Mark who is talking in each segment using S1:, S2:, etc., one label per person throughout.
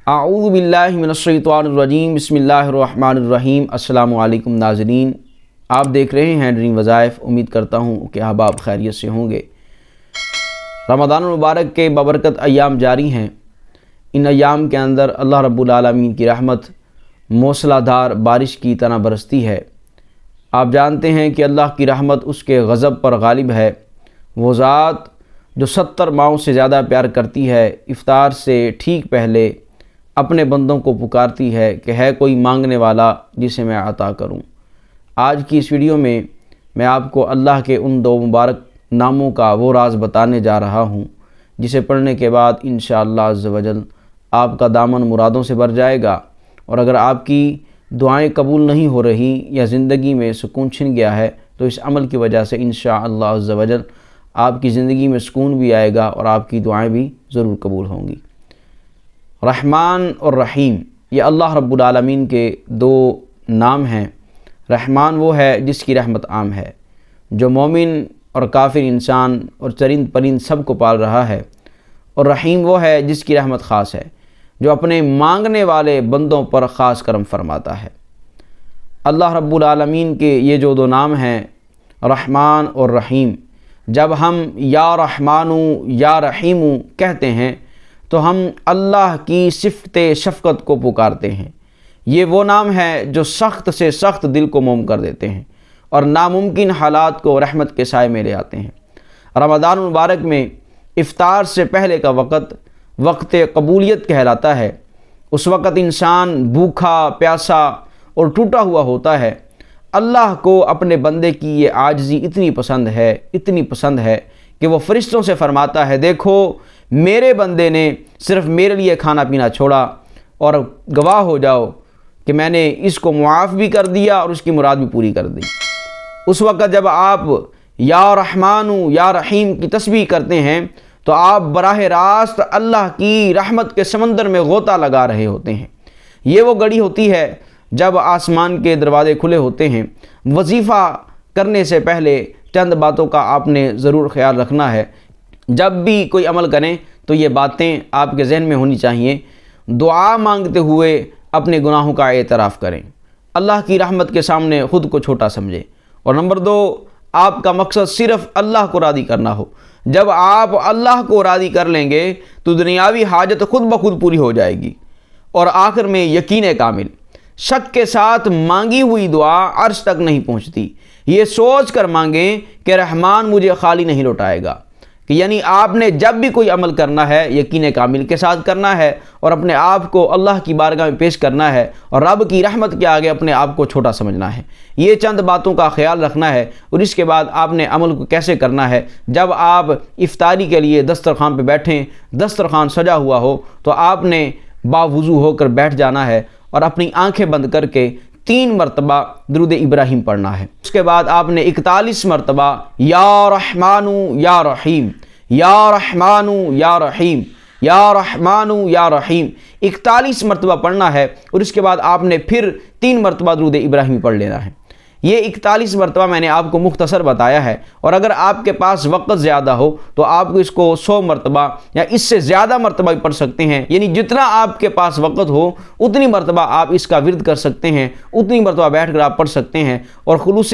S1: اعوذ باللہ من الشیطان الرجیم، بسم اللہ الرحمن الرحیم۔ السلام علیکم ناظرین، آپ دیکھ رہے ہیں ڈریم وظائف۔ امید کرتا ہوں کہ احباب خیریت سے ہوں گے۔ رمضان المبارک کے بابرکت ایام جاری ہیں۔ ان ایام کے اندر اللہ رب العالمین کی رحمت موسلا دھار بارش کی طرح برستی ہے۔ آپ جانتے ہیں کہ اللہ کی رحمت اس کے غضب پر غالب ہے۔ وہ ذات جو 70 ماہوں سے زیادہ پیار کرتی ہے، افطار سے ٹھیک پہلے اپنے بندوں کو پکارتی ہے کہ ہے کوئی مانگنے والا جسے میں عطا کروں۔ آج کی اس ویڈیو میں میں آپ کو اللہ کے ان 2 مبارک ناموں کا وہ راز بتانے جا رہا ہوں جسے پڑھنے کے بعد انشاءاللہ عز و جل آپ کا دامن مرادوں سے بھر جائے گا، اور اگر آپ کی دعائیں قبول نہیں ہو رہی یا زندگی میں سکون چھن گیا ہے تو اس عمل کی وجہ سے انشاءاللہ عز و جل آپ کی زندگی میں سکون بھی آئے گا اور آپ کی دعائیں بھی ضرور قبول ہوں گی۔ رحمان اور رحیم، یہ اللہ رب العالمین کے 2 نام ہیں۔ رحمان وہ ہے جس کی رحمت عام ہے، جو مومن اور کافر انسان اور چرند پرند سب کو پال رہا ہے، اور رحیم وہ ہے جس کی رحمت خاص ہے، جو اپنے مانگنے والے بندوں پر خاص کرم فرماتا ہے۔ اللہ رب العالمین کے یہ جو 2 نام ہیں رحمان اور رحیم، جب ہم یا رحمانو یا رحیمو کہتے ہیں تو ہم اللہ کی صفت شفقت کو پکارتے ہیں۔ یہ وہ نام ہے جو سخت سے سخت دل کو موم کر دیتے ہیں اور ناممکن حالات کو رحمت کے سائے میں لے آتے ہیں۔ رمضان المبارک میں افطار سے پہلے کا وقت قبولیت کہلاتا ہے۔ اس وقت انسان بھوکا پیاسا اور ٹوٹا ہوا ہوتا ہے۔ اللہ کو اپنے بندے کی یہ عاجزی اتنی پسند ہے کہ وہ فرشتوں سے فرماتا ہے، دیکھو میرے بندے نے صرف میرے لیے کھانا پینا چھوڑا، اور گواہ ہو جاؤ کہ میں نے اس کو معاف بھی کر دیا اور اس کی مراد بھی پوری کر دی۔ اس وقت جب آپ یا رحمانو یا رحیم کی تسبیح کرتے ہیں تو آپ براہ راست اللہ کی رحمت کے سمندر میں غوطہ لگا رہے ہوتے ہیں۔ یہ وہ گھڑی ہوتی ہے جب آسمان کے دروازے کھلے ہوتے ہیں۔ وظیفہ کرنے سے پہلے چند باتوں کا آپ نے ضرور خیال رکھنا ہے۔ جب بھی کوئی عمل کریں تو یہ باتیں آپ کے ذہن میں ہونی چاہیے۔ دعا مانگتے ہوئے اپنے گناہوں کا اعتراف کریں، اللہ کی رحمت کے سامنے خود کو چھوٹا سمجھیں، اور نمبر 2، آپ کا مقصد صرف اللہ کو راضی کرنا ہو۔ جب آپ اللہ کو راضی کر لیں گے تو دنیاوی حاجت خود بخود پوری ہو جائے گی، اور آخر میں یقین کامل۔ شک کے ساتھ مانگی ہوئی دعا عرش تک نہیں پہنچتی۔ یہ سوچ کر مانگیں کہ رحمان مجھے خالی نہیں لوٹائے گا، کہ یعنی آپ نے جب بھی کوئی عمل کرنا ہے یقین کامل کے ساتھ کرنا ہے اور اپنے آپ کو اللہ کی بارگاہ میں پیش کرنا ہے، اور رب کی رحمت کے آگے اپنے آپ کو چھوٹا سمجھنا ہے۔ یہ چند باتوں کا خیال رکھنا ہے، اور اس کے بعد آپ نے عمل کو کیسے کرنا ہے۔ جب آپ افطاری کے لیے دسترخوان پہ بیٹھیں، دسترخوان سجا ہوا ہو تو آپ نے باوضو ہو کر بیٹھ جانا ہے اور اپنی آنکھیں بند کر کے 3 مرتبہ درود ابراہیم پڑھنا ہے۔ اس کے بعد آپ نے 41 مرتبہ یا رحمانو یا رحیم، یا رحمانو یا رحیم، یا رحمانو یا رحیم 41 مرتبہ پڑھنا ہے، اور اس کے بعد آپ نے پھر 3 مرتبہ درود ابراہیم پڑھ لینا ہے۔ یہ 41 مرتبہ میں نے آپ کو مختصر بتایا ہے، اور اگر آپ کے پاس وقت زیادہ ہو تو آپ کو اس کو 100 مرتبہ یا اس سے زیادہ مرتبہ بھی پڑھ سکتے ہیں۔ یعنی جتنا آپ کے پاس وقت ہو اتنی مرتبہ آپ اس کا ورد کر سکتے ہیں، اتنی مرتبہ بیٹھ کر آپ پڑھ سکتے ہیں، اور خلوص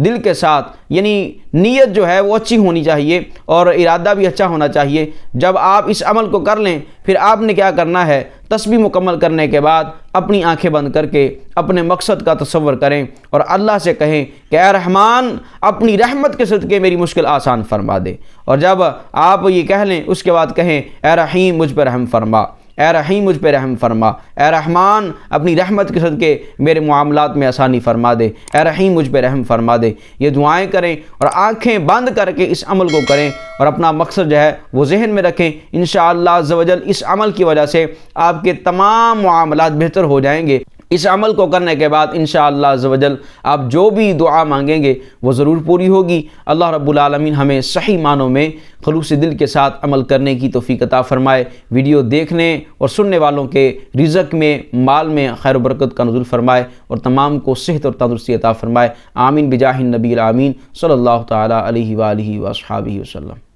S1: دل کے ساتھ، یعنی نیت جو ہے وہ اچھی ہونی چاہیے اور ارادہ بھی اچھا ہونا چاہیے۔ جب آپ اس عمل کو کر لیں پھر آپ نے کیا کرنا ہے، تسبیح مکمل کرنے کے بعد اپنی آنکھیں بند کر کے اپنے مقصد کا تصور کریں اور اللہ سے کہیں کہ اے رحمان اپنی رحمت کے صدقے میری مشکل آسان فرما دے، اور جب آپ یہ کہہ لیں اس کے بعد کہیں اے رحیم مجھ پہ رحم فرما، اے رحیم مجھ پہ رحم فرما، اے رحمان اپنی رحمت کے صدقے میرے معاملات میں آسانی فرما دے، اے رحیم مجھ پہ رحم فرما دے۔ یہ دعائیں کریں اور آنکھیں بند کر کے اس عمل کو کریں، اور اپنا مقصد جو ہے وہ ذہن میں رکھیں۔ انشاءاللہ عز و جل اس عمل کی وجہ سے آپ کے تمام معاملات بہتر ہو جائیں گے۔ اس عمل کو کرنے کے بعد انشاءاللہ عز و جل آپ جو بھی دعا مانگیں گے وہ ضرور پوری ہوگی۔ اللہ رب العالمین ہمیں صحیح معنوں میں خلوص دل کے ساتھ عمل کرنے کی توفیق عطا فرمائے۔ ویڈیو دیکھنے اور سننے والوں کے رزق میں، مال میں خیر و برکت کا نزول فرمائے، اور تمام کو صحت اور تندرستی عطا فرمائے۔ آمین بجاہ النبی الامین صلی اللہ تعالی علیہ وآلہ وصحبہ وسلم۔